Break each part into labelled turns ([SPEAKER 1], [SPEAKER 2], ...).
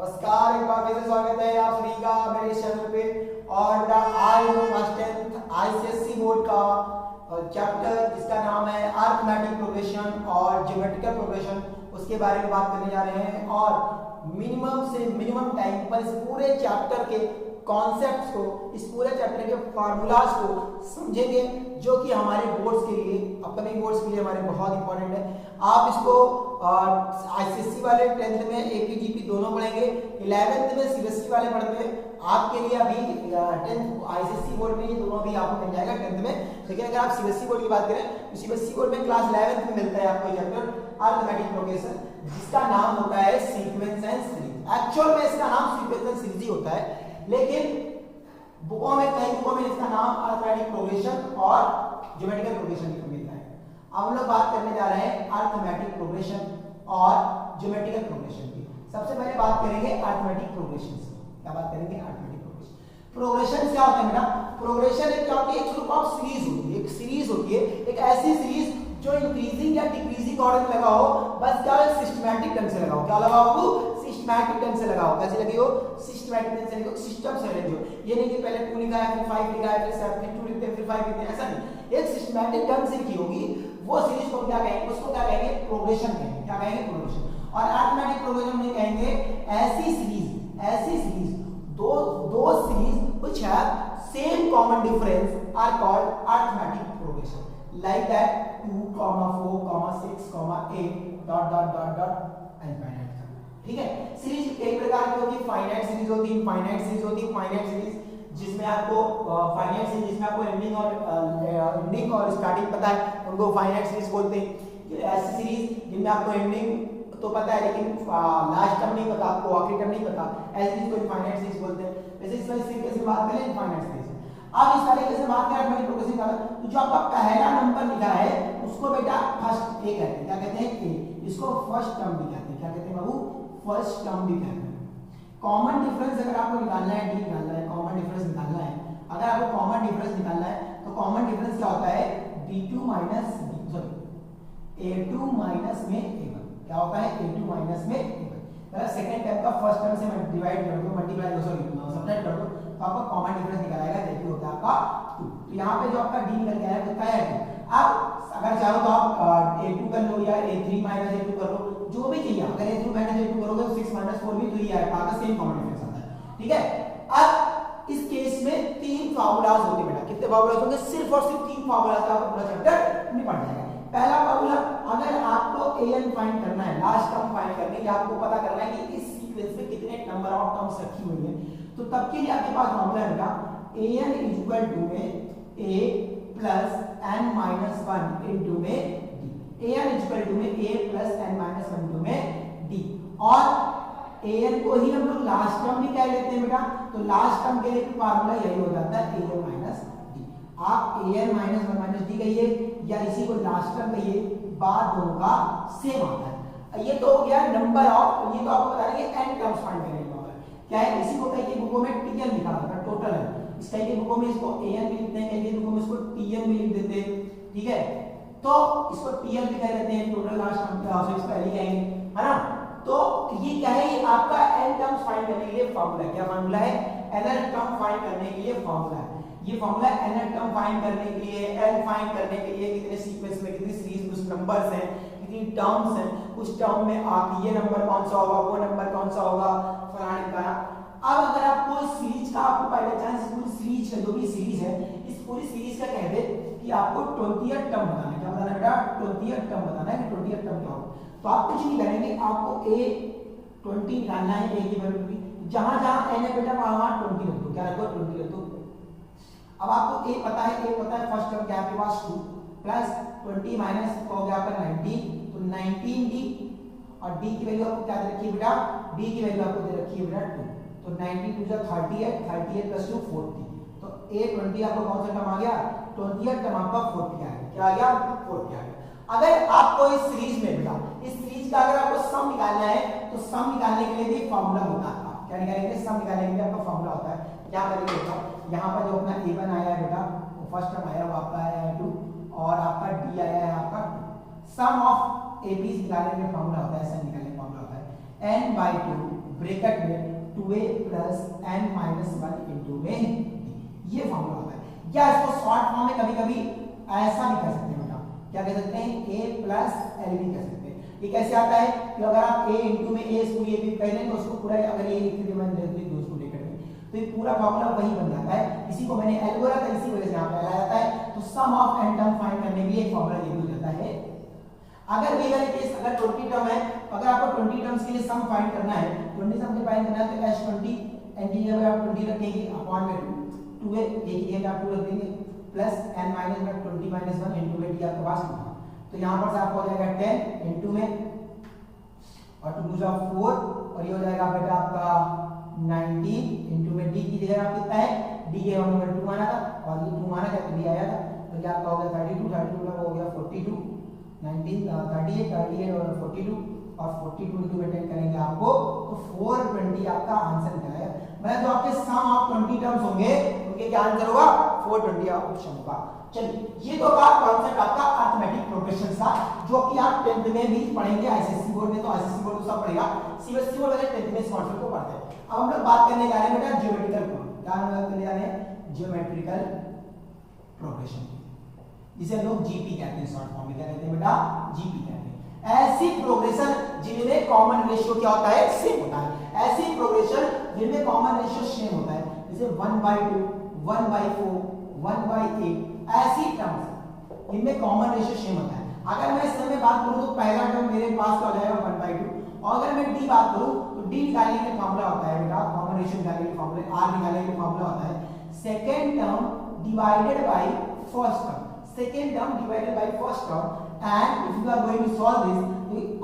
[SPEAKER 1] नमस्कार, एक बार फिर से स्वागत है आप सभी का मेरे चैनल पे। और आज क्लास 10th आईसीएसई बोर्ड का चैप्टर जिसका नाम है अरिथमेटिक प्रोग्रेशन और ज्योमेट्रिकल प्रोग्रेशन, उसके बारे में बात करने जा रहे हैं। और मिनिमम से मिनिमम टाइम पर इस पूरे चैप्टर के कॉन्सेप्ट्स को, इस पूरे चैप्टर के फार्मूलाज को समझेंगे, जो कि हमारे बोर्ड्स के लिए, अपकमिंग बोर्ड्स के लिए हमारे बहुत इंपॉर्टेंट है। आप इसको आईसीएसई वाले 10th में एपीजीपी दोनों पढ़ेंगे, 11th में सीबीएसई वाले पढ़ते हैं। आपके लिए अभी 10th आईसीएसई बोर्ड में ये दोनों भी आपको मिल जाएगा 10th में। लेकिन अगर आप सीबीएसई बोर्ड की बात करें तो सीबीएसई बोर्ड में क्लास 11th में मिलता है आपको चैप्टर अरिथमेटिक प्रोग्रेशन, जिसका नाम होता है सीक्वेंस एंड सीरीज। एक्चुअल में इसका नाम सीक्वेंस एंड सीरीज ही होता है, लेकिन बुकों में, कई बुकों में इसका नाम अरिथमेटिक प्रोग्रेशन और ज्योमेट्रिकल प्रोग्रेशन मिलता है। अब हम लोग बात करने जा रहे हैं अरिथमेटिक प्रोग्रेशन और ज्योमेट्रिकल प्रोग्रेशन की। सबसे पहले बात करेंगे अरिथमेटिक प्रोग्रेशन से। क्या बात करेंगे? Arithmetic progression. प्रोग्रेशन क्या होता है बेटा? प्रोग्रेशन एक क्या होती है? एक ग्रुप ऑफ सीरीज होती है। एक सीरीज होती है, एक ऐसी सीरीज जो इंक्रीजिंग या डिक्रीजिंग ऑर्डर में लगा हो, बस क्या सिस्टमैटिक ढंग से लगाओ। क्या लगाओ बाबू? सिस्टमैटिक ढंग से लगाओ। कैसे लगी हो? सिस्टमैटिक ढंग से लगी हो, सिस्टम से लगी हो। ये नहीं कि पहले 2 लिखा है, फिर 5 लिखा है, फिर 7, फिर 2 लिखते हैं, फिर 5 लिखते हैं, ऐसा नहीं। एक सिस्टमैटिक ढंग से लिखी होगी वो सीरीज को क्या कहेंगे? उसको क्या कहेंगे? प्रोग्रेशन कहेंगे। क्या कहेंगे? प्रोग्रेशन। और अरिथमेटिक प्रोग्रेशन में कहेंगे ऐसी सीरीज दो series which have same common difference are called arithmetic progression, like that 2, 4, 6, 8 dot dot dot dot infinite. ठीक है। सीरीज कई प्रकार की होती है। फाइनाइट सीरीज होती है, इनफाइनाइट सीरीज होती है। फाइनाइट सीरीज जिसमें आपको फाइनाइट सीरीज जिसमें आपको एंडिंग और स्टार्टिंग पता है, उनको फाइनाइट सीरीज बोलते हैं। ऐसी सीरीज जिनमें आपको एंडिंग तो पता है लेकिन लास्ट टर्म नहीं पता, आपको आखिरी टर्म नहीं पता, ऐसी चीज को इनफाइनाइट सीरीज बोलते हैं। वैसे इस तरीके से बात करें इनफाइनाइट सीरीज। अब इस तरीके से बात करें अरिथमेटिक प्रोग्रेशन का, तो जो आपका पहला नंबर लिखा है उसको बेटा फर्स्ट ए कहते हैं। क्या कहते हैं? ए। इसको फर्स्ट टर्म भी कहते हैं। क्या कहते हैं बाबू? फर्स्ट टर्म भी कहते हैं। कॉमन डिफरेंस अगर आपको निकालना है, डी निकालना है, कॉमन डिफरेंस निकालना है, अगर आपको कॉमन डिफरेंस निकालना है तो कॉमन डिफरेंस क्या होता है? b2 माइनस a2 माइनस में a1। क्या होता है? a2 माइनस में a1। मतलब सेकंड टर्म का फर्स्ट टर्म से डिवाइड कर दो, मल्टीप्लाई दो, सब्ट्रैक्ट कर दो, तो आपका कॉमन डिफरेंस निकल आएगा, जो होता है आपका 2। तो यहाँ पे जो आपका d निकल के आया कितना है? 2। अब अगर चाहो तो आप a2 कर लो या a3 माइनस a2 कर लो, जो भी चाहिए। अगर a3 माइनस a2 करोगे तो 6 माइनस 4 भी 3 आएगा, आपका सेम कॉमन डिफरेंस आता है। ठीक है। अब इस केस में 3 फार्मूलाज होंगे बेटा। कितने फार्मूलाज होंगे? सिर्फ और सिर्फ 3 फार्मूलाज का आपका पूरा चैप्टर निपट जाएगा। पहला फार्मूला, अगर आपको an फाइंड करना है, लास्ट टर्म फाइंड करनी है, आपको पता करना है कि इस सीक्वेंस में कितने नंबर ऑफ टर्म्स रखी हुई है, तो तब के लिए आपके पास फार्मूला है बेटा an इक्वल टू में a plus n minus 1 into में d। an इक्वल टू में a plus n minus 1 into में d। और an को ही हम लोग लास्ट टर्म भी कह लेते हैं बेटा, तो लास्ट टर्म के लिए फार्मूला यही हो जाता है an माइनस d। आप an माइनस 1 माइनस d कहिए या इसी को लास्ट टर्म कहिए, बात दोनों का सेम आता है। ये तो हो गया नंबर ऑफ, ये तो आपको बता रहे हैं n टर्म्स फाइंड करने का क्या है। इसी को कई के बुकों में tn लिखा होता है, टोटल है। इस कई के बुकों में इसको an भी लिखते हैं, कई के बुकों में इसको tn भी लिख देते हैं। ठीक है, तो इसको tn भी कह देते हैं, टोटल लास्ट टर्म इस पहले ही आएंगे, है ना। तो ये क्या है? ये आपका n टर्म्स फाइंड करने के लिए फार्मूला है। क्या फार्मूला है? nth टर्म फाइंड करने के लिए फार्मूला है। ये फार्मूला nth टर्म फाइंड करने के लिए, n फाइंड करने के लिए, कितने सीक्वेंस में कितनी सीरीज में कुछ नंबर्स हैं, कितनी टर्म्स हैं, कुछ टर्म में आप ये नंबर कौन सा होगा, वो नंबर कौन सा होगा, फलाने का। अब अगर आपको इस सीरीज का, आपको बाय चांस पूरी सीरीज का, जो भी सीरीज है, इस पूरी सीरीज का कह दे कि आपको 20th टर्म बताना है। क्या बताना है बेटा? 20th टर्म बताना है कि 20th टर्म क्या होगा। तो आप कुछ नहीं करेंगे, आपको a 20 निकालना है, a की वैल्यू भी जहां जहां n है बेटा वहां 20 रख दो। क्या रखो? 20 रख दो। अब आपको a पता है, फर्स्ट टर्म क्या है आपके पास 2 प्लस 20 माइनस हो गया आपका 19, तो 19d। और d की वैल्यू आपको क्या दे रखी है बेटा? d की वैल्यू आपको दे रखी है बेटा 2। तो 92 जा 38, 38 प्लस 2 40। तो a 20 आपको कौन सा टर्म आ गया? 20th टर्म आपका 40 आ गया। क्या आ गया? 40 आ गया। अगर आपको इस सीरीज में बेटा, इस सीरीज का अगर आपको सम निकालना है तो सम निकालने के लिए भी फार्मूला होता है। क्या निकालेंगे? सम निकालने के लिए आपका फार्मूला होता है। यहाँ पर देखो, यहाँ पर जो अपना a1 आया है बेटा, वो फर्स्ट टर्म आया, वो आपका आया है 2, और आपका d आया है आपका 2। सम ऑफ ab's निकालने के लिए फार्मूला होता है, सम निकालने का फार्मूला होता है n/2 ब्रैकेट में 2a plus n minus 1 into में ये फॉर्मूला होता है। या इसको शॉर्ट फॉर्म में कभी कभी ऐसा भी कर सकते हैं बेटा, क्या कह सकते हैं, a प्लस l भी कह सकते हैं। ये कैसे आता है कि अगर आप a इंटू में a पूरी a भी कह लें तो उसको पूरा अगर ये लिख दिया मैंने दोस्तों ब्रैकेट में तो ये पूरा फॉर्मूला वही बन जाता है। इसी को मैंने l बोला था, इसी वजह से यहाँ पे लाया जाता है। तो सम ऑफ n टर्म फाइंड करने के लिए एक फॉर्मूला ये भी हो जाता है। अगर ये वाले केस अगर 20 टर्म है, अगर आपको 20 टर्म्स के लिए सम फाइंड करना है, 20 सम के फाइंड करना है तो h20 n की जगह आप 20 रखेंगे अपॉन में 2a की जगह आप 2 रख देंगे प्लस n माइनस में 20 माइनस 1 इनटू में d आपके पास होगा। तो यहां पर से आपको हो जाएगा 10 इनटू में और 2 जा 4 और ये हो जाएगा बेटा आपका 19 इनटू में d की जगह आप कितना है, d के वन में 2 माना था और ये 2 माना था तो d आया था तो क्या आपका हो गया 32 32 का हो गया 42 19 38 38 और 42 और 42 इनटू में 10 करेंगे आपको तो 420 आपका आंसर निकल आएगा। मतलब जो आपके सम ऑफ 20 टर्म्स होंगे उनके क्या आंसर होगा, 420 ऑप्शन होगा। चलिए ये तो का कांसेप्ट आपका अरिथमेटिक प्रोग्रेशन था जो कि आप 10th में भी पढ़ेंगे। आईसीएसई बोर्ड में तो आईसीएसई बोर्ड तो सब पढ़ेगा, सीबीएसई बोर्ड वाले 10th में इस कांसेप्ट को पढ़ते हैं। अब हम लोग बात करने जा रहे हैं बेटा ज्योमेट्रिकल फॉर्म, क्या बात करने जा रहे हैं, ज्योमेट्रिकल प्रोग्रेशन, जिसे हम लोग जीपी कहते हैं, शॉर्ट फॉर्म में क्या कहते हैं बेटा, जीपी कहते हैं। ऐसी प्रोग्रेशन जिनमें कॉमन रेशियो क्या होता है, सेम होता है। ऐसी प्रोग्रेशन जिनमें कॉमन रेशियो सेम होता है, जैसे 1/2 1/4 1/8 ऐसी टर्म्स इनमें कॉमन रेशियो सेम होता है। अगर मैं इस समय बात करूं तो पहला टर्म मेरे पास क्या हो जाएगा 1/2 और अगर मैं डी बात करूं तो डी निकालने के लिए फार्मूला होता है बेटा, कॉमन रेशियो निकालने के लिए फार्मूला, आर निकालने के लिए फार्मूला होता है second term divided by first term, second term divided by first term. And if you are going to solve this,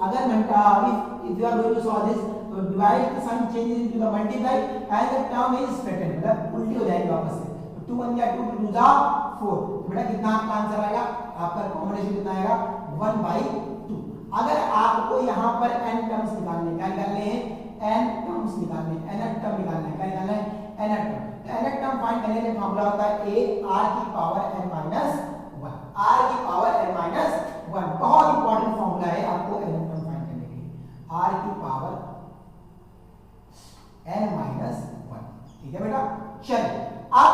[SPEAKER 1] अगर मैं if you are going to solve this तो divide the sign changes into the multiply and the term is splitted, मतलब उल्टी हो जाएगी वापस से। 2 1 या 2 2 जा 4, तो बेटा कितना आपका आंसर आएगा, आपका कॉमन रेशियो कितना आएगा 1/2। अगर आपको यहां पर n टर्म्स निकालने, क्या निकालने हैं, n टर्म्स निकालने, n टर्म निकालना है, क्या निकालना है, n term. n term find करने के लिए फार्मूला होता है a r की पावर n माइनस 1, r की पावर n माइनस 1 बहुत इंपॉर्टेंट फार्मूला है आपको n टर्म फाइंड करने के लिए, r की पावर n माइनस 1, ठीक है बेटा। चलिए अब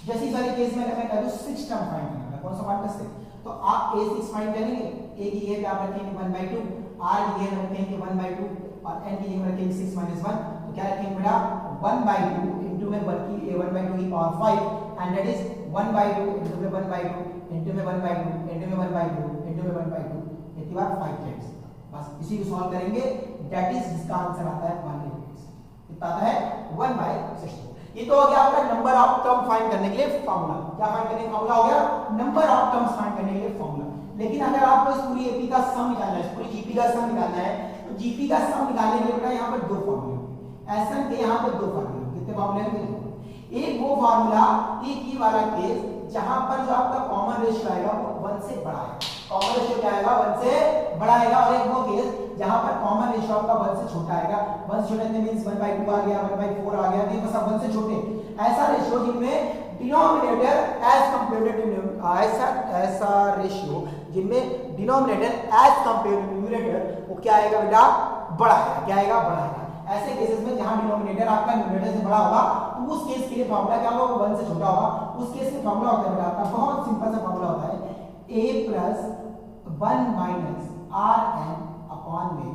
[SPEAKER 1] जैसे इस वाले केस में अगर मैं करूं 6 टर्म फाइंड करना है, कौन सा पार्ट से, तो आप a6 फाइंड करेंगे, a की जगह आप रखेंगे 1/2, r की जगह रखेंगे 1/2 और n की जगह रखेंगे 6 - 1, तो क्या रखेंगे बेटा 1/2 इनटू में 1/2 की power 5 and that is 1/2 into में 1/2 इनटू में 1/2 इनटू में 1/2 इनटू में 1/2 इतनी बार 5 टाइम्स, बस इसी को सॉल्व करेंगे, दैट इज इसका आंसर आता है 1/6, कितना आता है 1/6। ये तो हो गया आपका नंबर ऑफ टर्म फाइंड करने के लिए फार्मूला, क्या फाइंड करने का फार्मूला हो गया, नंबर ऑफ टर्म्स फाइंड करने के लिए फार्मूला। लेकिन अगर आपको इस पूरी एपी का सम निकालना है, इस पूरी जीपी का सम निकालना है, तो जीपी का सम निकालने के लिए बेटा यहाँ पर 2 फार्मूले होंगे, एसएन के यहाँ पर 2 फार्मूले, कितने फार्मूले होंगे, एक वो फार्मूला, एक ये वाला केस जहां पर जो आपका कॉमन रेशियो आएगा वो 1 से बड़ा है, कॉमन रेशियो क्या आएगा 1 से बड़ा आएगा, और एक वो केस जहां पर कॉमन रेशियो आपका 1 से छोटा आएगा, 1 से छोटा मींस 1/2 आ गया, 1/4 आ गया, ये बस 1 से छोटे ऐसा रेशियो जिनमें डिनोमिनेटर एज कंपेयर्ड टू ऐसा रेशियो जिनमें denominator as compared to numerator वो क्या आएगा बेटा, बड़ा है, क्या आएगा, बड़ा आएगा। ऐसे केसेस में जहां डिनोमिनेटर आपका न्यूमरेटर से बड़ा होगा तो उस केस के लिए फार्मूला क्या होगा, 1 से छोटा होगा, उस केस में फार्मूला होता है बेटा आपका बहुत सिंपल सा फार्मूला होता है a + 1 - rn अपॉन में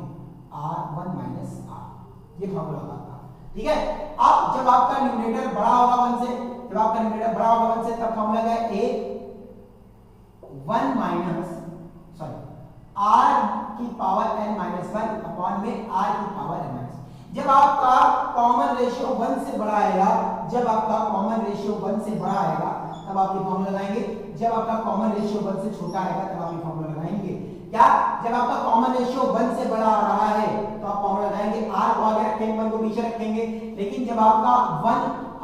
[SPEAKER 1] r1 - r, ये फार्मूला होता है, ठीक है। अब जब आपका न्यूमरेटर बड़ा होगा 1 से, जब आपका न्यूमरेटर बड़ा होगा 1 से, तब फार्मूला क्या है, r की पावर n - 1 अपॉन में r की पावर n - 1। जब आपका कॉमन रेशियो 1 से बड़ा आएगा, जब आपका कॉमन रेशियो 1 से बड़ा आएगा तब आप ये फार्मूला लगाएंगे, जब आपका कॉमन रेशियो 1 से छोटा आएगा तब आप ये फार्मूला लगाएंगे। क्या, जब आपका कॉमन रेशियो 1 से बड़ा आ रहा है तो आप फार्मूला लगाएंगे, r को आगे रखेंगे, 1 को पीछे रखेंगे, लेकिन जब आपका 1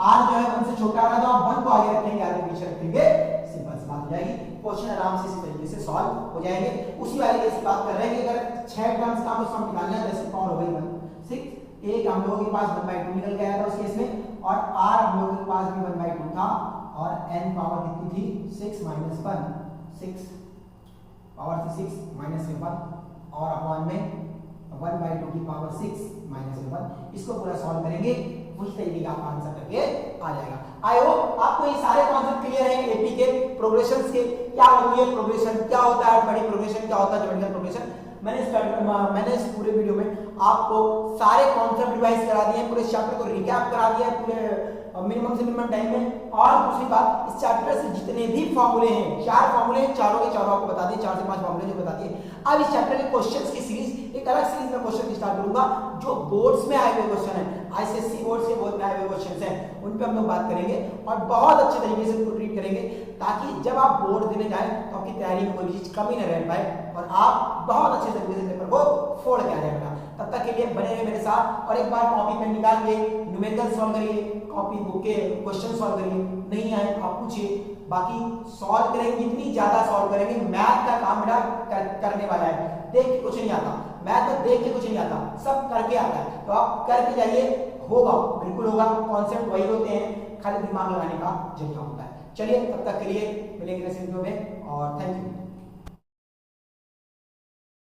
[SPEAKER 1] r जो है 1 से छोटा आ रहा है तो आप 1 को आगे रखेंगे, r को पीछे रखेंगे, सिंपल सी बात हो जाएगी, क्वेश्चन आराम से इसी तरीके से सॉल्व हो जाएंगे। उसी वाले केस की बात कर रहे हैं कि अगर 6 टर्म्स का आपको सम निकालना है, जैसे पावर हो गई 1 6, एक हम लोगों के पास 1/2 निकल गया था उस केस में, और r हम लोगों के पास भी 1/2 था, और n पावर कितनी थी 6 - 1 6 पावर 6 - 1 और अपॉन में 1/2⁻6 -1, इसको पूरा सॉल्व करेंगे, उस तरीके का आपका आंसर करके आ जाएगा। आई होप आपको ये सारे कॉन्सेप्ट क्लियर हैं एपी के प्रोग्रेशंस के, क्या होती है प्रोग्रेशन, क्या होता है अरिथमेटिक प्रोग्रेशन, क्या होता है ज्योमेट्रिकल प्रोग्रेशन। मैंने इस पूरे वीडियो में आपको सारे कॉन्सेप्ट रिवाइज करा दिए हैं, पूरे चैप्टर को रिकैप करा दिया है पूरे मिनिमम से मिनिमम टाइम में। और दूसरी बात, इस चैप्टर से जितने भी फॉर्मूले हैं, 4 फॉर्मूले हैं, चारों के चारों आपको बता दिए, 4 से 5 फॉर्मूले जो बता दिए। अब इस चैप्टर के क्वेश्चंस की सीरीज, एक अलग सीरीज में क्वेश्चन स्टार्ट करूंगा जो बोर्ड्स में आए हुए क्वेश्चन है, आईसीएससी बोर्ड्स के बोर्ड में आए हुए क्वेश्चंस हैं, उन पे हम लोग बात करेंगे और बहुत अच्छे तरीके से उनको ट्रीट करेंगे, ताकि जब आप बोर्ड देने जाएं तो आपकी तैयारी में कोई चीज कमी न रह पाए और आप बहुत अच्छे तरीके से पेपर को फोड़ के आ जाएगा। तब तक के लिए बने रहिए मेरे साथ, और एक बार कॉपी पेन निकाल के न्यूमेरिकल सॉल्व करिए, कॉपी बुक के क्वेश्चन सॉल्व करिए, नहीं आए आप पूछिए, बाकी सॉल्व करेंगे, जितनी ज्यादा सॉल्व करेंगे। मैथ का काम मेरा करने वाला है, देख के कुछ नहीं आता, मैथ में देख के कुछ नहीं आता, सब करके आता है, तो आप करके जाइए, होगा, बिल्कुल होगा। कॉन्सेप्ट वही होते हैं, खाली दिमाग लगाने का जरिया होता है। चलिए तब तक के लिए मिलेंगे नेक्स्ट वीडियो में, और थैंक यू।